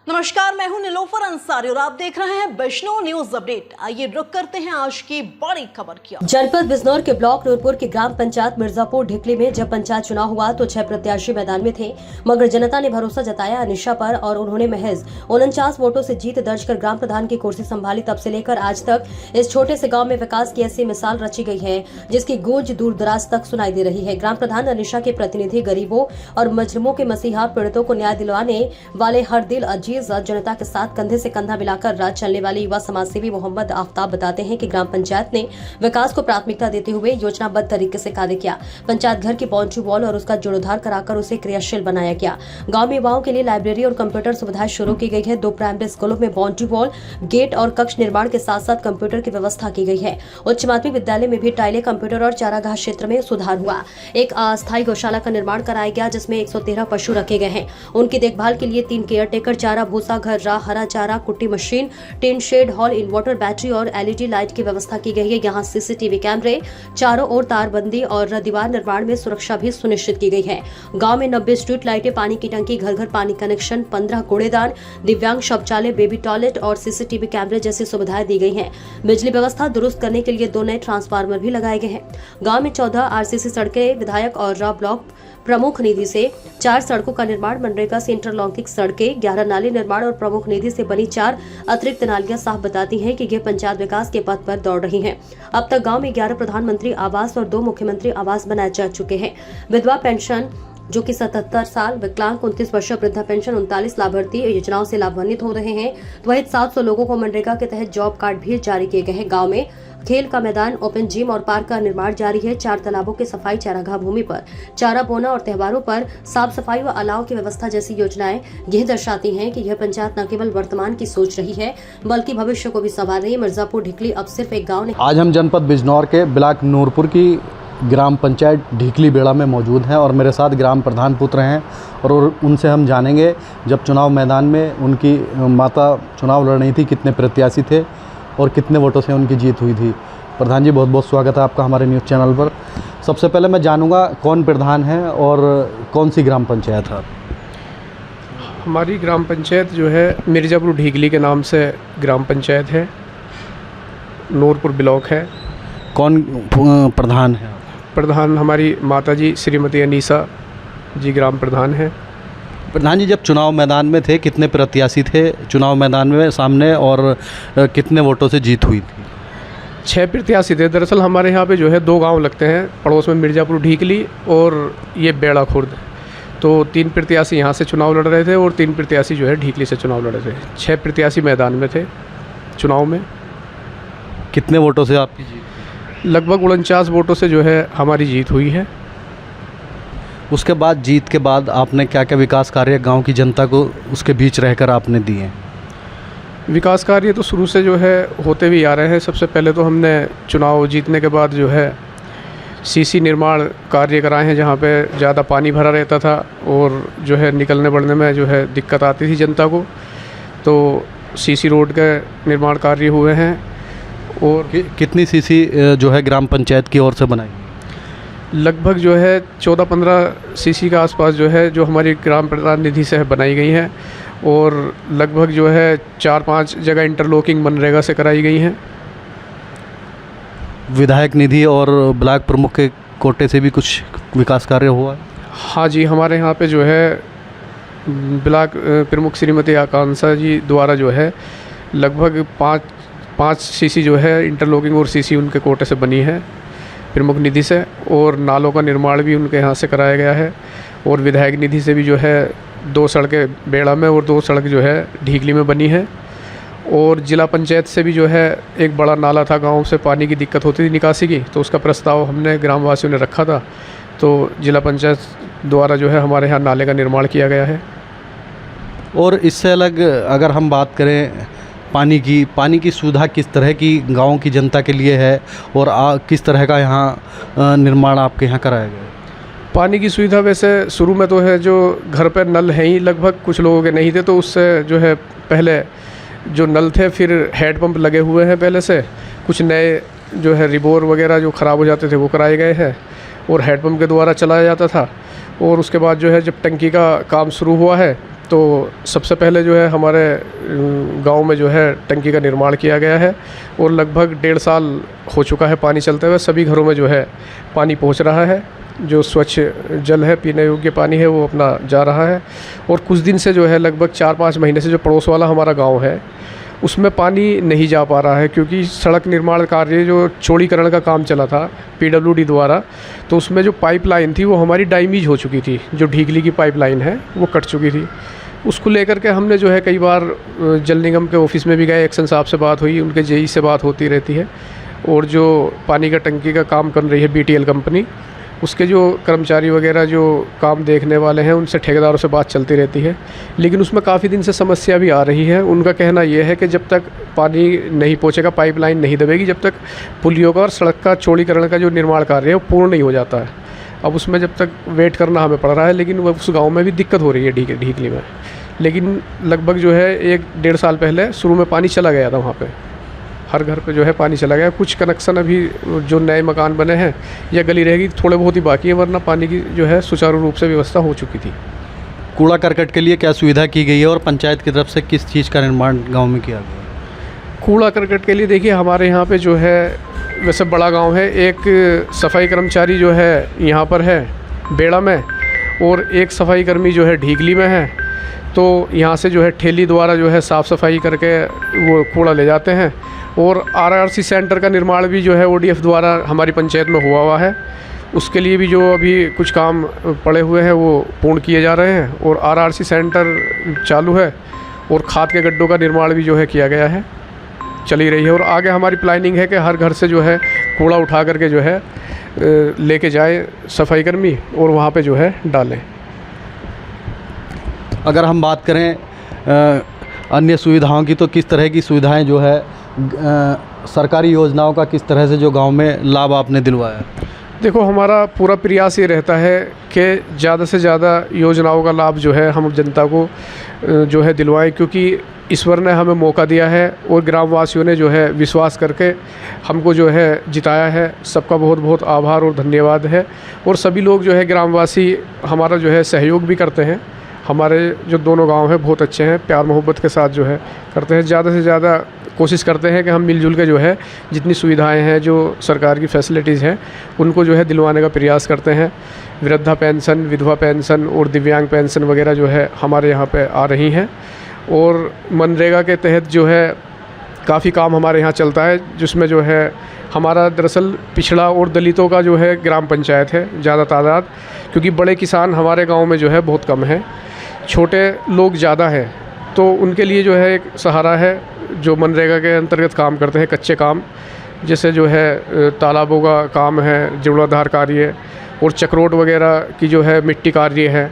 नमस्कार, मैं हूं निलोफर अंसारी और आप देख रहे हैं वैष्णव न्यूज अपडेट। आइए रुक करते हैं आज की बड़ी खबर की। जनपद बिजनौर के ब्लॉक नूरपुर की ग्राम पंचायत मिर्जापुर ढिकली में जब पंचायत चुनाव हुआ तो 6 प्रत्याशी मैदान में थे, मगर जनता ने भरोसा जताया अनिशा पर और उन्होंने महज 49 वोटों से जीत दर्ज कर ग्राम प्रधान की कुर्सी संभाली। तब से लेकर आज तक इस छोटे से गाँव में विकास की ऐसी मिसाल रची गई है जिसकी गूंज दूर दराज तक सुनाई दे रही है। ग्राम प्रधान अनिशा के प्रतिनिधि गरीबों और मजलूमों के मसीहा पीड़ितों को न्याय दिलवाने वाले हर दिल अजीज जनता के साथ कंधे से कंधा मिलाकर राज चलने वाले युवा समाजसेवी मोहम्मद आफ्ताब बताते हैं कि ग्राम पंचायत ने विकास को प्राथमिकता देते हुए योजनाबद्ध तरीके से कार्य किया। पंचायत घर की बाउंड्री वॉल और उसका जीर्णोद्धार कराकर उसे क्रियाशील बनाया गया। गांव में युवाओं के लिए लाइब्रेरी और कंप्यूटर सुविधाएं शुरू की गई है। 2 प्राइमरी स्कूलों में बाउंड्री वॉल, गेट और कक्ष निर्माण के साथ साथ कंप्यूटर की व्यवस्था की गई है। उच्च माध्यमिक विद्यालय में भी टाइलें, कंप्यूटर और चारागाह क्षेत्र में सुधार हुआ। एक अस्थायी गौशाला का निर्माण कराया गया जिसमें 113 पशु रखे गए हैं। उनकी देखभाल के लिए 3 केयरटेकर, चारा, भूसा, घर, हरा चारा, कुट्टी machine, tin shed, hall, inverter, battery और एलईडी लाइट की व्यवस्था की गई है। यहाँ सीसीटीवी कैमरे, चारों ओर तारबंदी और दीवार निर्माण में सुरक्षा भी सुनिश्चित की गई है। गांव में 90 स्ट्रीट लाइटें, पानी की टंकी, घर घर पानी कनेक्शन, 15 कूड़ेदान, दिव्यांग शौचालय, बेबी टॉयलेट और सीसीटीवी कैमरे जैसी सुविधाएं दी गई हैं। बिजली व्यवस्था दुरुस्त करने के लिए 2 नए ट्रांसफार्मर भी लगाए गए हैं। गाँव में 14 आरसीसी सड़कें, विधायक और ब्लॉक प्रमुख निधि से 4 सड़कों का निर्माण, मनरेगा से इंटरलॉकिंग सड़कें, 11 नाली निर्माण और प्रमुख निधि से बनी 4 अतिरिक्त नालियां साफ बताती हैं कि ये पंचायत विकास के पथ पर दौड़ रही हैं। अब तक गांव में 11 प्रधानमंत्री आवास और 2 मुख्यमंत्री आवास बनाए जा चुके हैं। विधवा पेंशन जो कि 77 साल, विकलांग 29 वर्षीय, वृद्धा पेंशन 39 लाभार्थी योजनाओं से लाभान्वित हो रहे हैं। तो वही 700 लोगों को मनरेगा के तहत जॉब कार्ड भी जारी किए गए हैं। गाँव में खेल का मैदान, ओपन जिम और पार्क का निर्माण जारी है। 4 तालाबों की सफाई, चारागाह भूमि पर चारा बोना और त्योहारों पर साफ सफाई व अलाव की व्यवस्था जैसी योजनाएं यह दर्शाती हैं कि यह पंचायत न केवल वर्तमान की सोच रही है बल्कि भविष्य को भी संवार रही है। मिर्जापुर ढिकली अब सिर्फ एक गाँव नहीं। आज हम जनपद बिजनौर के ब्लॉक नूरपुर की ग्राम पंचायत ढिकली बेड़ा में मौजूद हैं और मेरे साथ ग्राम प्रधान पुत्र हैं और उनसे हम जानेंगे जब चुनाव मैदान में उनकी माता चुनाव लड़ रही थी कितने प्रत्याशी थे और कितने वोटों से उनकी जीत हुई थी। प्रधान जी, बहुत बहुत स्वागत है आपका हमारे न्यूज़ चैनल पर। सबसे पहले मैं जानूंगा कौन प्रधान है और कौन सी ग्राम पंचायत है? हमारी ग्राम पंचायत जो है मिर्जापुर ढिकली के नाम से ग्राम पंचायत है, नूरपुर ब्लॉक है। कौन प्रधान है? प्रधान हमारी माताजी श्रीमती अनीसा जी ग्राम प्रधान है। प्रधान जी, जब चुनाव मैदान में थे कितने प्रत्याशी थे चुनाव मैदान में सामने और कितने वोटों से जीत हुई थी? 6 प्रत्याशी थे। दरअसल हमारे यहाँ पे जो है 2 गांव लगते हैं पड़ोस में, मिर्जापुर ढिकली और ये बेड़ा खुर्द। तो 3 प्रत्याशी यहाँ से चुनाव लड़ रहे थे और 3 प्रत्याशी जो है ढिकली से चुनाव लड़ रहे थे। 6 प्रत्याशी मैदान में थे चुनाव में। कितने वोटों से आपकी जीत? लगभग 49 वोटों से जो है हमारी जीत हुई है। उसके बाद जीत के बाद आपने क्या क्या विकास कार्य गांव की जनता को उसके बीच रहकर आपने दिए? विकास कार्य तो शुरू से जो है होते भी आ रहे हैं। सबसे पहले तो हमने चुनाव जीतने के बाद जो है सीसी निर्माण कार्य कराए हैं जहां पे ज़्यादा पानी भरा रहता था और जो है निकलने बढ़ने में जो है दिक्कत आती थी जनता को। तो सीसी रोड के निर्माण कार्य हुए हैं। और कितनी सीसी जो है ग्राम पंचायत की ओर से बनाई? लगभग जो है 14-15 सीसी के आसपास जो है जो हमारी ग्राम प्रधान निधि से बनाई गई हैं और लगभग जो है 4-5 जगह इंटरलॉकिंग मनरेगा से कराई गई हैं। विधायक निधि और ब्लॉक प्रमुख के कोटे से भी कुछ विकास कार्य हुआ है? हाँ जी, हमारे यहाँ पे जो है ब्लॉक प्रमुख श्रीमती आकांक्षा जी द्वारा जो है लगभग 5 सीसी जो है इंटरलॉकिंग और सीसी उनके कोटे से बनी है प्रमुख निधि से। और नालों का निर्माण भी उनके यहाँ से कराया गया है। और विधायक निधि से भी जो है 2 सड़कें बेड़ा में और 2 सड़क जो है ढिकली में बनी है। और जिला पंचायत से भी जो है एक बड़ा नाला था, गांव से पानी की दिक्कत होती थी निकासी की, तो उसका प्रस्ताव हमने ग्रामवासियों ने रखा था। तो जिला पंचायत द्वारा जो है हमारे यहाँ नाले का निर्माण किया गया है। और इससे अलग अगर हम बात करें पानी की सुविधा किस तरह की गाँव की जनता के लिए है और किस तरह का यहाँ निर्माण आपके यहाँ कराया गया है? पानी की सुविधा वैसे शुरू में तो है, जो घर पर नल हैं ही लगभग, कुछ लोगों के नहीं थे, तो उससे जो है पहले जो नल थे फिर हैंडपम्प लगे हुए हैं पहले से। कुछ नए जो है रिबोर वगैरह जो ख़राब हो जाते थे वो कराए गए हैं और हैंडपम्प के द्वारा चलाया जाता था। और उसके बाद जो है जब टंकी का काम शुरू हुआ है तो सबसे पहले जो है हमारे गांव में जो है टंकी का निर्माण किया गया है और लगभग 1.5 साल हो चुका है पानी चलते हुए। सभी घरों में जो है पानी पहुंच रहा है, जो स्वच्छ जल है, पीने योग्य पानी है, वो अपना जा रहा है। और कुछ दिन से जो है लगभग 4-5 महीने से जो पड़ोस वाला हमारा गाँव है उसमें पानी नहीं जा पा रहा है, क्योंकि सड़क निर्माण कार्य जो चौड़ीकरण का काम चला था PWD द्वारा, तो उसमें जो पाइपलाइन थी वो हमारी डैमेज हो चुकी थी। जो ढीगली की पाइपलाइन है वो कट चुकी थी। उसको लेकर के हमने जो है कई बार जल निगम के ऑफिस में भी गए, एक्शन साहब से बात हुई, उनके JE से बात होती रहती है। और जो पानी का टंकी का काम कर रही है BTL कंपनी, उसके जो कर्मचारी वगैरह जो काम देखने वाले हैं उनसे ठेकेदारों से बात चलती रहती है, लेकिन उसमें काफ़ी दिन से समस्या भी आ रही है। उनका कहना यह है कि जब तक पानी नहीं पहुंचेगा, पाइपलाइन नहीं दबेगी, जब तक पुलियों का और सड़क का चौड़ीकरण का जो निर्माण कार्य है वो पूर्ण नहीं हो जाता है। अब उसमें जब तक वेट करना हमें पड़ रहा है, लेकिन वह उस गाँव में भी दिक्कत हो रही है ढीकली में। लेकिन लगभग जो है 1-1.5 साल पहले शुरू में पानी चला गया था वहाँ पे, हर घर पे जो है पानी चला गया। कुछ कनेक्शन अभी जो नए मकान बने हैं या गली रहेगी थोड़े बहुत ही बाकी है, वरना पानी की जो है सुचारू रूप से व्यवस्था हो चुकी थी। कूड़ा करकट के लिए क्या सुविधा की गई है और पंचायत की तरफ से किस चीज़ का निर्माण गांव में किया गया है? कूड़ा करकट के लिए देखिए हमारे यहाँ पे जो है वैसे बड़ा गांव है, एक सफाई कर्मचारी जो है यहाँ पर है बेड़ा में, और एक सफाई कर्मी जो है ढीगली में है। तो यहाँ से जो है ठेली द्वारा जो है साफ़ सफाई करके वो कूड़ा ले जाते हैं। और RRC सेंटर का निर्माण भी जो है ODF द्वारा हमारी पंचायत में हुआ है। उसके लिए भी जो अभी कुछ काम पड़े हुए हैं वो पूर्ण किए जा रहे हैं, और RRC सेंटर चालू है, और खाद के गड्ढों का निर्माण भी जो है किया गया है, चली रही है। और आगे हमारी प्लानिंग है कि हर घर से जो है कूड़ा उठा करके जो है लेके जाए सफाई कर्मी और वहाँ पे जो है डालें। अगर हम बात करें अन्य सुविधाओं की, तो किस तरह की सुविधाएं जो है सरकारी योजनाओं का किस तरह से जो गांव में लाभ आपने दिलवाया? देखो हमारा पूरा प्रयास ये रहता है कि ज़्यादा से ज़्यादा योजनाओं का लाभ जो है हम जनता को जो है दिलवाएं, क्योंकि ईश्वर ने हमें मौका दिया है और ग्रामवासियों ने जो है विश्वास करके हमको जो है जिताया है। सबका बहुत बहुत आभार और धन्यवाद है। और सभी लोग जो है ग्रामवासी हमारा जो है सहयोग भी करते हैं। हमारे जो दोनों गांव हैं बहुत अच्छे हैं, प्यार मोहब्बत के साथ जो है करते हैं। ज़्यादा से ज़्यादा कोशिश करते हैं कि हम मिलजुल के जो है जितनी सुविधाएं हैं, जो सरकार की फैसिलिटीज़ हैं, उनको जो है दिलवाने का प्रयास करते हैं। वृद्धा पेंशन, विधवा पेंशन और दिव्यांग पेंशन वगैरह जो है हमारे यहाँ पे आ रही हैं। और मनरेगा के तहत जो है काफ़ी काम हमारे यहाँ चलता है, जिसमें जो है हमारा दरअसल पिछड़ा और दलितों का जो है ग्राम पंचायत है ज़्यादा तादाद, क्योंकि बड़े किसान हमारे गाँव में जो है बहुत कम हैं, छोटे लोग ज़्यादा हैं। तो उनके लिए जो है एक सहारा है जो मनरेगा के अंतर्गत काम करते हैं, कच्चे काम, जैसे जो है तालाबों का काम है, जीर्णोद्धार कार्य और चक्रोट वगैरह की जो है मिट्टी कार्य है,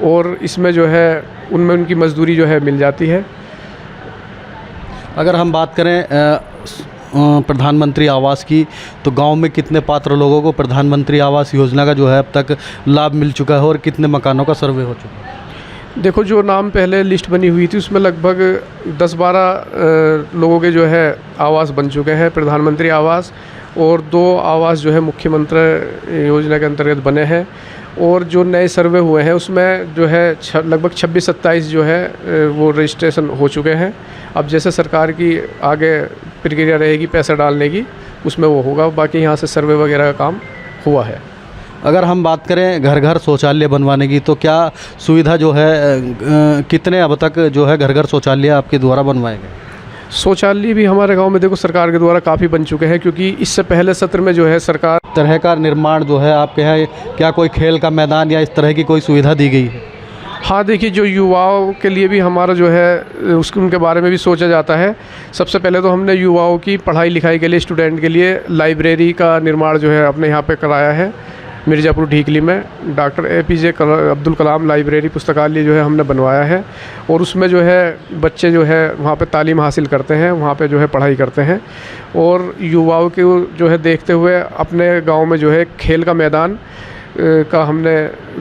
और इसमें जो है उनमें उनकी मजदूरी जो है मिल जाती है। अगर हम बात करें प्रधानमंत्री आवास की, तो गांव में कितने पात्र लोगों को प्रधानमंत्री आवास योजना का जो है अब तक लाभ मिल चुका है और कितने मकानों का सर्वे हो चुका है? देखो जो नाम पहले लिस्ट बनी हुई थी उसमें लगभग 10-12 लोगों के जो है आवास बन चुके हैं प्रधानमंत्री आवास, और 2 आवास जो है मुख्यमंत्री योजना के अंतर्गत बने हैं। और जो नए सर्वे हुए हैं उसमें जो है लगभग 26-27 जो है वो रजिस्ट्रेशन हो चुके हैं। अब जैसे सरकार की आगे प्रक्रिया रहेगी पैसा डालने की, उसमें वो होगा। बाकी यहाँ से सर्वे वगैरह का काम हुआ है। अगर हम बात करें घर घर शौचालय बनवाने की, तो क्या सुविधा जो है कितने अब तक जो है घर घर शौचालय आपके द्वारा बनवाए गए? शौचालय भी हमारे गांव में देखो सरकार के द्वारा काफ़ी बन चुके हैं, क्योंकि इससे पहले सत्र में जो है सरकार तरह का निर्माण जो है आपके यहाँ, क्या कोई खेल का मैदान या इस तरह की कोई सुविधा दी गई है? हाँ देखिए, जो युवाओं के लिए भी हमारा जो है उनके बारे में भी सोचा जाता है। सबसे पहले तो हमने युवाओं की पढ़ाई लिखाई के लिए, स्टूडेंट के लिए लाइब्रेरी का निर्माण जो है अपने यहाँ पे कराया है। मिर्ज़ापुर ढीकली में doctor APJ Abdul Kalam library पुस्तकालय जो है हमने बनवाया है, और उसमें जो है बच्चे जो है वहाँ पे तालीम हासिल करते हैं, वहाँ पे जो है पढ़ाई करते हैं। और युवाओं के जो है देखते हुए अपने गांव में जो है खेल का मैदान का हमने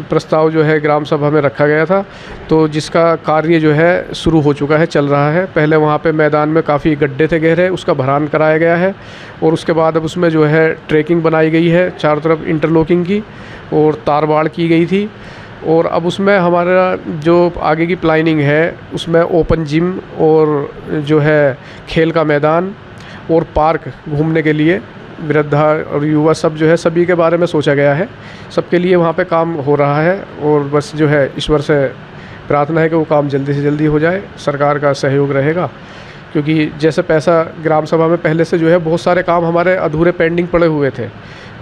प्रस्ताव जो है ग्राम सभा में रखा गया था, तो जिसका कार्य जो है शुरू हो चुका है, चल रहा है। पहले वहाँ पे मैदान में काफ़ी गड्ढे थे गहरे, उसका भरान कराया गया है, और उसके बाद अब उसमें जो है ट्रैकिंग बनाई गई है, चारों तरफ इंटरलॉकिंग की और तारबाड़ की गई थी। और अब उसमें हमारा जो आगे की प्लानिंग है उसमें ओपन जिम और जो है खेल का मैदान और पार्क घूमने के लिए वृद्धा और युवा सब जो है सभी के बारे में सोचा गया है। सबके लिए वहाँ पे काम हो रहा है और बस जो है ईश्वर से प्रार्थना है कि वो काम जल्दी से जल्दी हो जाए, सरकार का सहयोग रहेगा। क्योंकि जैसे पैसा ग्राम सभा में पहले से जो है बहुत सारे काम हमारे अधूरे पेंडिंग पड़े हुए थे,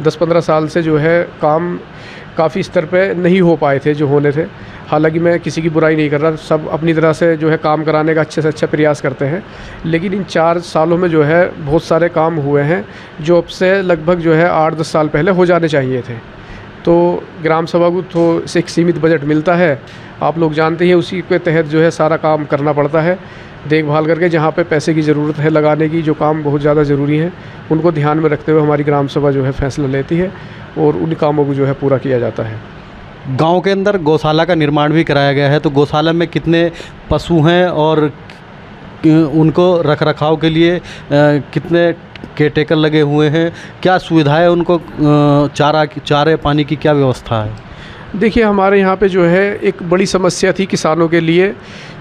10-15 साल से जो है काम काफ़ी स्तर पे नहीं हो पाए थे जो होने थे। हालांकि मैं किसी की बुराई नहीं कर रहा, सब अपनी तरह से जो है काम कराने का अच्छे से अच्छा प्रयास करते हैं, लेकिन इन 4 सालों में जो है बहुत सारे काम हुए हैं जो अब से लगभग जो है 8-10 साल पहले हो जाने चाहिए थे। तो ग्राम सभा को तो एक सीमित बजट मिलता है, आप लोग जानते हैं, उसी के तहत जो है सारा काम करना पड़ता है, देखभाल करके। जहाँ पे पैसे की ज़रूरत है लगाने की, जो काम बहुत ज़्यादा ज़रूरी है, उनको ध्यान में रखते हुए हमारी ग्राम सभा जो है फैसला लेती है और उन कामों को जो है पूरा किया जाता है। गांव के अंदर गौशाला का निर्माण भी कराया गया है, तो गौशाला में कितने पशु हैं और उनको रख रखाव के लिए कितने केयरटेकर लगे हुए हैं, क्या सुविधाएं उनको, चारे पानी की क्या व्यवस्था है? देखिए, हमारे यहाँ पे जो है एक बड़ी समस्या थी किसानों के लिए,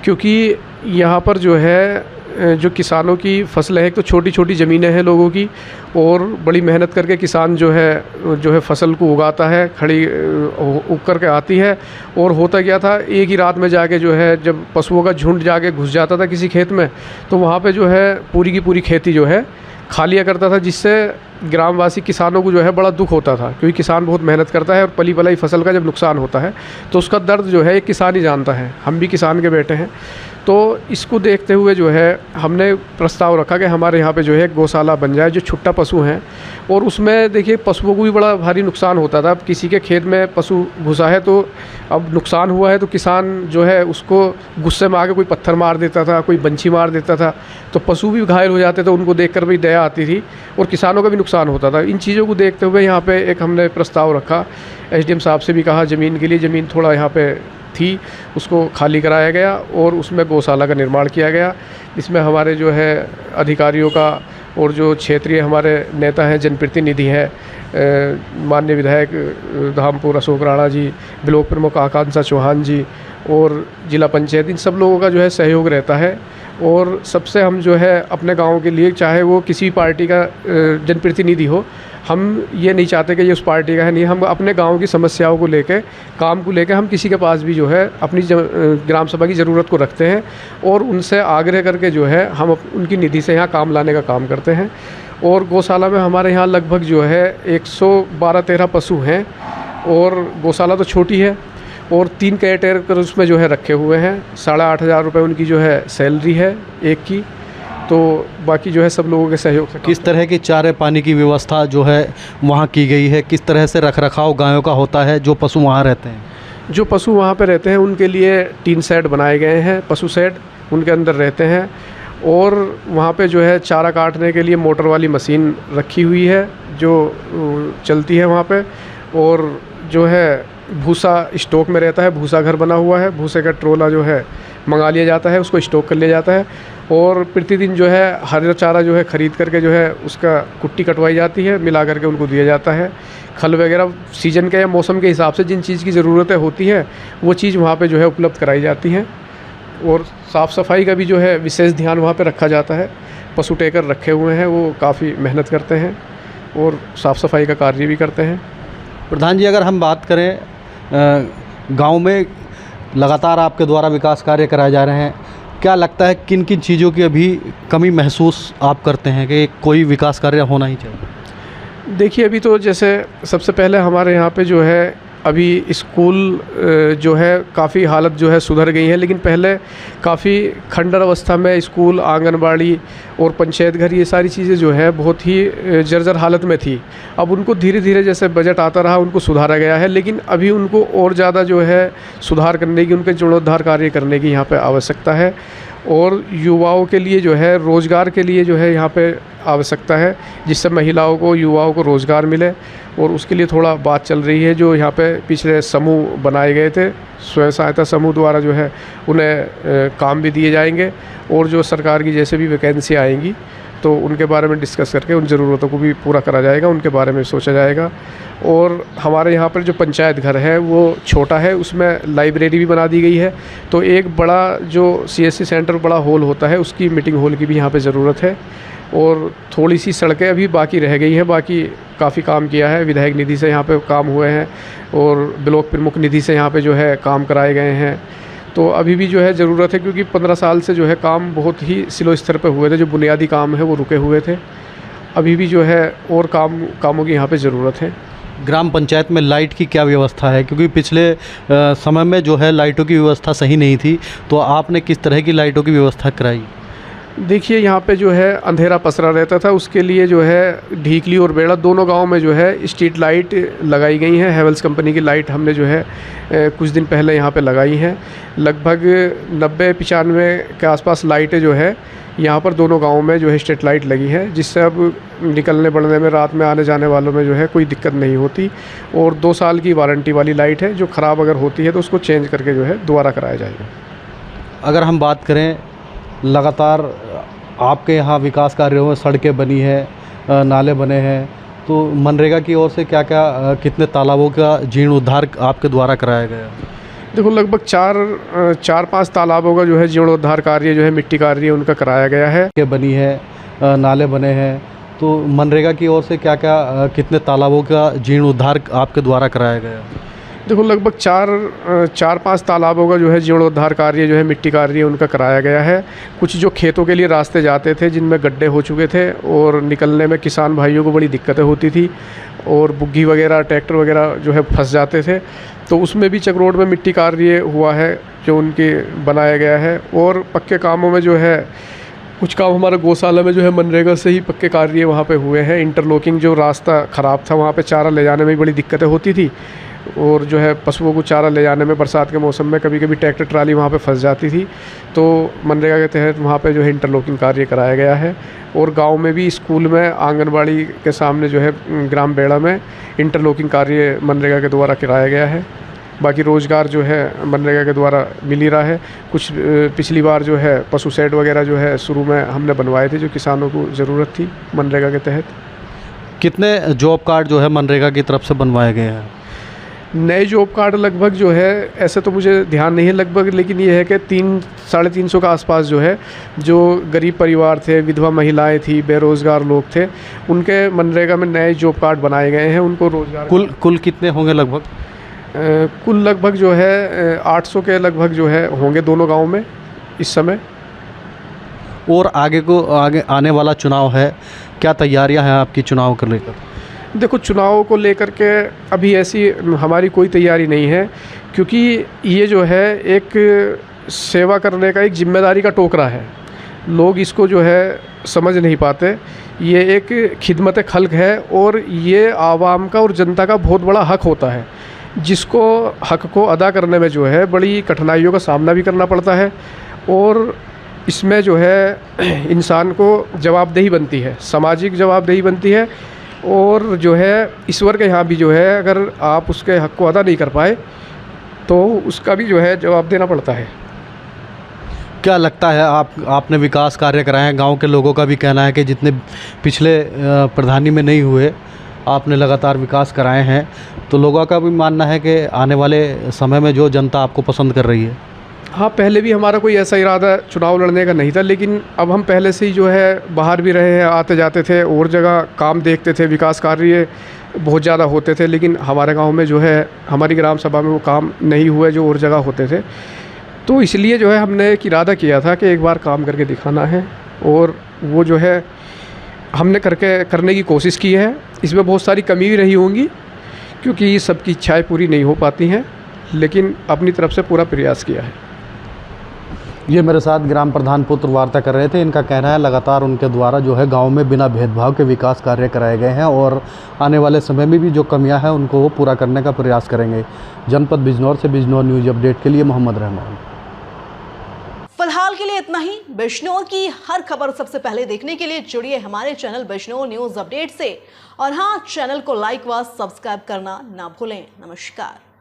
क्योंकि यहाँ पर जो है जो किसानों की फसलें हैं, तो छोटी छोटी ज़मीनें हैं लोगों की, और बड़ी मेहनत करके किसान जो है फसल को उगाता है, खड़ी उग करके आती है। और होता क्या था, एक ही रात में जाके जो है जब पशुओं का झुंड जाके घुस जाता था किसी खेत में, तो वहाँ पे जो है पूरी की पूरी खेती जो है खा लिया करता था, जिससे ग्रामवासी किसानों को जो है बड़ा दुख होता था। क्योंकि किसान बहुत मेहनत करता है और पली बलाई फसल का जब नुकसान होता है तो उसका दर्द जो है एक किसान ही जानता है, हम भी किसान के बेटे हैं। तो इसको देखते हुए जो है हमने प्रस्ताव रखा कि हमारे यहाँ पे जो है गौशाला बन जाए जो छुट्टा पशु हैं। और उसमें देखिए पशुओं को भी बड़ा भारी नुकसान होता था। अब किसी के खेत में पशु घुसा है तो अब नुकसान हुआ है तो किसान जो है उसको गुस्से में आके कोई पत्थर मार देता था, कोई बंशी मार देता था, तो पशु भी घायल हो जाते थे। उनको देखकर भी दया आती थी और किसानों का भी नुकसान होता था। इन चीज़ों को देखते हुए यहाँ पे एक हमने प्रस्ताव रखा, एसडीएम साहब से भी कहा, ज़मीन के लिए, ज़मीन थोड़ा यहाँ पे थी उसको खाली कराया गया और उसमें गौशाला का निर्माण किया गया। इसमें हमारे जो है अधिकारियों का और जो क्षेत्रीय हमारे नेता हैं, जनप्रतिनिधि हैं, माननीय विधायक धामपुर अशोक राणा जी, ब्लॉक प्रमुख आकांक्षा चौहान जी और जिला पंचायत, इन सब लोगों का जो है सहयोग रहता है। और सबसे हम जो है अपने गांव के लिए, चाहे वो किसी पार्टी का जनप्रतिनिधि हो, हम ये नहीं चाहते कि ये उस पार्टी का है, नहीं, हम अपने गांव की समस्याओं को लेके, काम को लेके हम किसी के पास भी जो है अपनी ग्राम सभा की ज़रूरत को रखते हैं और उनसे आग्रह करके जो है हम उनकी निधि से यहाँ काम लाने का काम करते हैं। और गौशाला में हमारे यहाँ लगभग जो है 112-13 पशु हैं और गौशाला तो छोटी है और 3 केयरटेकर उसमें जो है रखे हुए हैं। 8,500 रुपये उनकी जो है सैलरी है एक की, तो बाकी जो है सब लोगों के सहयोग से। किस तरह की चारे पानी की व्यवस्था जो है वहाँ की गई है, किस तरह से रख रखाव गायों का होता है जो पशु वहाँ रहते हैं? जो पशु वहाँ पे रहते हैं उनके लिए 3 शेड बनाए गए हैं, पशु शेड, उनके अंदर रहते हैं। और वहाँ पे जो है चारा काटने के लिए मोटर वाली मशीन रखी हुई है जो चलती है वहाँ पे। और जो है भूसा स्टॉक में रहता है, भूसा घर बना हुआ है, भूसे का ट्रोला जो है मंगा लिया जाता है, उसको स्टॉक कर लिया जाता है। और प्रतिदिन जो है हरा चारा जो है ख़रीद करके जो है उसका कुट्टी कटवाई जाती है, मिला करके उनको दिया जाता है। खल वगैरह सीजन के या मौसम के हिसाब से जिन चीज़ की ज़रूरतें होती है वो चीज़ वहाँ पे जो है उपलब्ध कराई जाती हैं। और साफ़ सफाई का भी जो है विशेष ध्यान वहाँ पे रखा जाता है। पशु टेकर रखे हुए हैं, वो काफ़ी मेहनत करते हैं और साफ़ सफाई का कार्य भी करते हैं। प्रधान जी, अगर हम बात करें गांव में लगातार आपके द्वारा विकास कार्य कराए जा रहे हैं, क्या लगता है किन किन चीज़ों की अभी कमी महसूस आप करते हैं कि कोई विकास कार्य होना ही चाहिए? देखिए, अभी तो जैसे सबसे पहले हमारे यहाँ पे जो है अभी स्कूल जो है काफ़ी हालत जो है सुधर गई है, लेकिन पहले काफ़ी खंडर अवस्था में स्कूल, आंगनबाड़ी और पंचायत घर, ये सारी चीज़ें जो है बहुत ही जर्जर हालत में थी। अब उनको धीरे धीरे जैसे बजट आता रहा उनको सुधारा गया है, लेकिन अभी उनको और ज़्यादा जो है सुधार करने की, उनके जीर्णोद्धार कार्य करने की यहाँ पे आवश्यकता है। और युवाओं के लिए जो है रोज़गार के लिए जो है यहाँ पे आवश्यकता है, जिससे महिलाओं को, युवाओं को रोज़गार मिले। और उसके लिए थोड़ा बात चल रही है, जो यहाँ पे पिछले समूह बनाए गए थे, स्वयं सहायता समूह द्वारा जो है उन्हें काम भी दिए जाएंगे। और जो सरकार की जैसे भी वैकेंसी आएंगी तो उनके बारे में डिस्कस करके उन ज़रूरतों को भी पूरा करा जाएगा, उनके बारे में सोचा जाएगा। और हमारे यहाँ पर जो पंचायत घर है वो छोटा है, उसमें लाइब्रेरी भी बना दी गई है। तो एक बड़ा जो CSC सेंटर बड़ा हॉल होता है, उसकी मीटिंग हॉल की भी यहाँ पे ज़रूरत है। और थोड़ी सी सड़कें अभी बाकी रह गई हैं, बाकी काफ़ी काम किया है, विधायक निधि से यहाँ पे काम हुए हैं और ब्लॉक प्रमुख निधि से यहाँ पे जो है काम कराए गए हैं। तो अभी भी जो है ज़रूरत है, क्योंकि 15 साल से जो है काम बहुत ही स्लो स्तर पे हुए थे, जो बुनियादी काम है वो रुके हुए थे। अभी भी जो है और कामों की यहाँ पे ज़रूरत है। ग्राम पंचायत में लाइट की क्या व्यवस्था है, क्योंकि पिछले समय में जो है लाइटों की व्यवस्था सही नहीं थी, तो आपने किस तरह की लाइटों की व्यवस्था कराई? देखिए, यहाँ पे जो है अंधेरा पसरा रहता था, उसके लिए जो है ढीकली और बेड़ा दोनों गांव में जो है स्ट्रीट लाइट लगाई गई हैं। हेवल्स कंपनी की लाइट हमने जो है कुछ दिन पहले यहाँ पे लगाई हैं। लगभग 90-95 के आसपास लाइटें जो है यहाँ पर दोनों गाँव में जो है स्ट्रीट लाइट लगी है, जिससे अब निकलने बढ़ने में, रात में आने जाने वालों में जो है कोई दिक्कत नहीं होती। और 2 साल की वारंटी वाली लाइट है, जो ख़राब अगर होती है तो उसको चेंज करके जो है दोबारा कराया जाएगा। अगर हम बात करें, लगातार आपके यहाँ विकास कार्यों में सड़कें बनी है, नाले बने हैं, तो मनरेगा की ओर से क्या क्या कितने तालाबों का जीर्णोद्धार आपके द्वारा कराया गया? देखो, लगभग 4-5 तालाबों का जो है जीर्णोद्धार कार्य जो है मिट्टी कार्य उनका कराया गया है। के बनी है, नाले बने हैं, तो मनरेगा की ओर से क्या क्या कितने तालाबों का जीर्णोद्धार आपके द्वारा कराया गया? देखो, लगभग 4-5 तालाबों का जो है जीर्णोद्धार कार्य जो है मिट्टी कार्य उनका कराया गया है। कुछ जो खेतों के लिए रास्ते जाते थे, जिनमें गड्ढे हो चुके थे और निकलने में किसान भाइयों को बड़ी दिक्कतें होती थी और बुग्गी वगैरह, ट्रैक्टर वगैरह जो है फंस जाते थे, तो उसमें भी चक रोड में मिट्टी कार्य हुआ है जो उनके बनाया गया है। और पक्के कामों में जो है कुछ काम हमारा गौशाला में जो है मनरेगा से ही पक्के कार्य वहाँ पे हुए हैं। इंटरलॉकिंग, जो रास्ता ख़राब था वहाँ पे चारा ले जाने में बड़ी दिक्कतें होती थी और जो है पशुओं को चारा ले जाने में बरसात के मौसम में कभी कभी ट्रैक्टर ट्राली वहाँ पे फंस जाती थी, तो मनरेगा के तहत वहाँ पे जो है इंटरलॉकिंग कार्य कराया गया है। और गांव में भी, स्कूल में, आंगनबाड़ी के सामने जो है ग्राम बेड़ा में इंटरलॉकिंग कार्य मनरेगा के द्वारा कराया गया है। बाकी रोज़गार जो है मनरेगा के द्वारा मिल ही रहा है। कुछ पिछली बार जो है पशु शेड वगैरह जो है शुरू में हमने बनवाए थे, जो किसानों को ज़रूरत थी मनरेगा के तहत। कितने जॉब कार्ड जो है मनरेगा की तरफ से बनवाए गए हैं? नए जॉब कार्ड लगभग जो है, ऐसे तो मुझे ध्यान नहीं है लगभग, लेकिन ये है कि 300-350 के आसपास जो है, जो गरीब परिवार थे, विधवा महिलाएं थी, बेरोज़गार लोग थे, उनके मनरेगा में नए जॉब कार्ड बनाए गए हैं, उनको रोज़गार। कुल कितने होंगे लगभग? कुल लगभग जो है 800 के लगभग जो है होंगे दोनों गाँव में इस समय। और आगे आने वाला चुनाव है, क्या तैयारियां हैं आपकी चुनाव को लेकर? देखो, चुनाव को लेकर के अभी ऐसी हमारी कोई तैयारी नहीं है, क्योंकि ये जो है एक सेवा करने का एक जिम्मेदारी का टोकरा है। लोग इसको जो है समझ नहीं पाते। ये एक खिदमत खल्क है और ये आवाम का और जनता का बहुत बड़ा हक होता है, जिसको हक को अदा करने में जो है बड़ी कठिनाइयों का सामना भी करना पड़ता है। और इसमें जो है इंसान को जवाबदेही बनती है, सामाजिक जवाबदेही बनती है। और जो है ईश्वर के यहाँ भी जो है, अगर आप उसके हक को अदा नहीं कर पाए तो उसका भी जो है जवाब देना पड़ता है। क्या लगता है, आपने विकास कार्य कराए हैं, गांव के लोगों का भी कहना है कि जितने पिछले प्रधानी में नहीं हुए, आपने लगातार विकास कराए हैं, तो लोगों का भी मानना है कि आने वाले समय में जो जनता आपको पसंद कर रही है? हाँ, पहले भी हमारा कोई ऐसा इरादा चुनाव लड़ने का नहीं था, लेकिन अब हम पहले से ही जो है बाहर भी रहे हैं, आते जाते थे और जगह काम देखते थे, विकास कार्य बहुत ज़्यादा होते थे, लेकिन हमारे गांव में जो है हमारी ग्राम सभा में वो काम नहीं हुए जो और जगह होते थे। तो इसलिए जो है हमने एक इरादा किया था कि एक बार काम करके दिखाना है, और वो जो है हमने करने की कोशिश की है। इसमें बहुत सारी कमी भी रही होंगी, क्योंकि सबकी इच्छाएँ पूरी नहीं हो पाती हैं, लेकिन अपनी तरफ से पूरा प्रयास किया है। ये मेरे साथ ग्राम प्रधान पुत्र वार्ता कर रहे थे। इनका कहना है लगातार उनके द्वारा जो है गांव में बिना भेदभाव के विकास कार्य कराए गए हैं और आने वाले समय में भी जो कमियां हैं उनको वो पूरा करने का प्रयास करेंगे। जनपद बिजनौर से बिजनौर न्यूज़ अपडेट के लिए मोहम्मद रहमान। फिलहाल के लिए इतना ही। बिजनौर की हर खबर सबसे पहले देखने के लिए जुड़िए हमारे चैनल बिजनौर न्यूज़ अपडेट से, और हाँ, चैनल को लाइक व सब्सक्राइब करना ना भूलें। नमस्कार।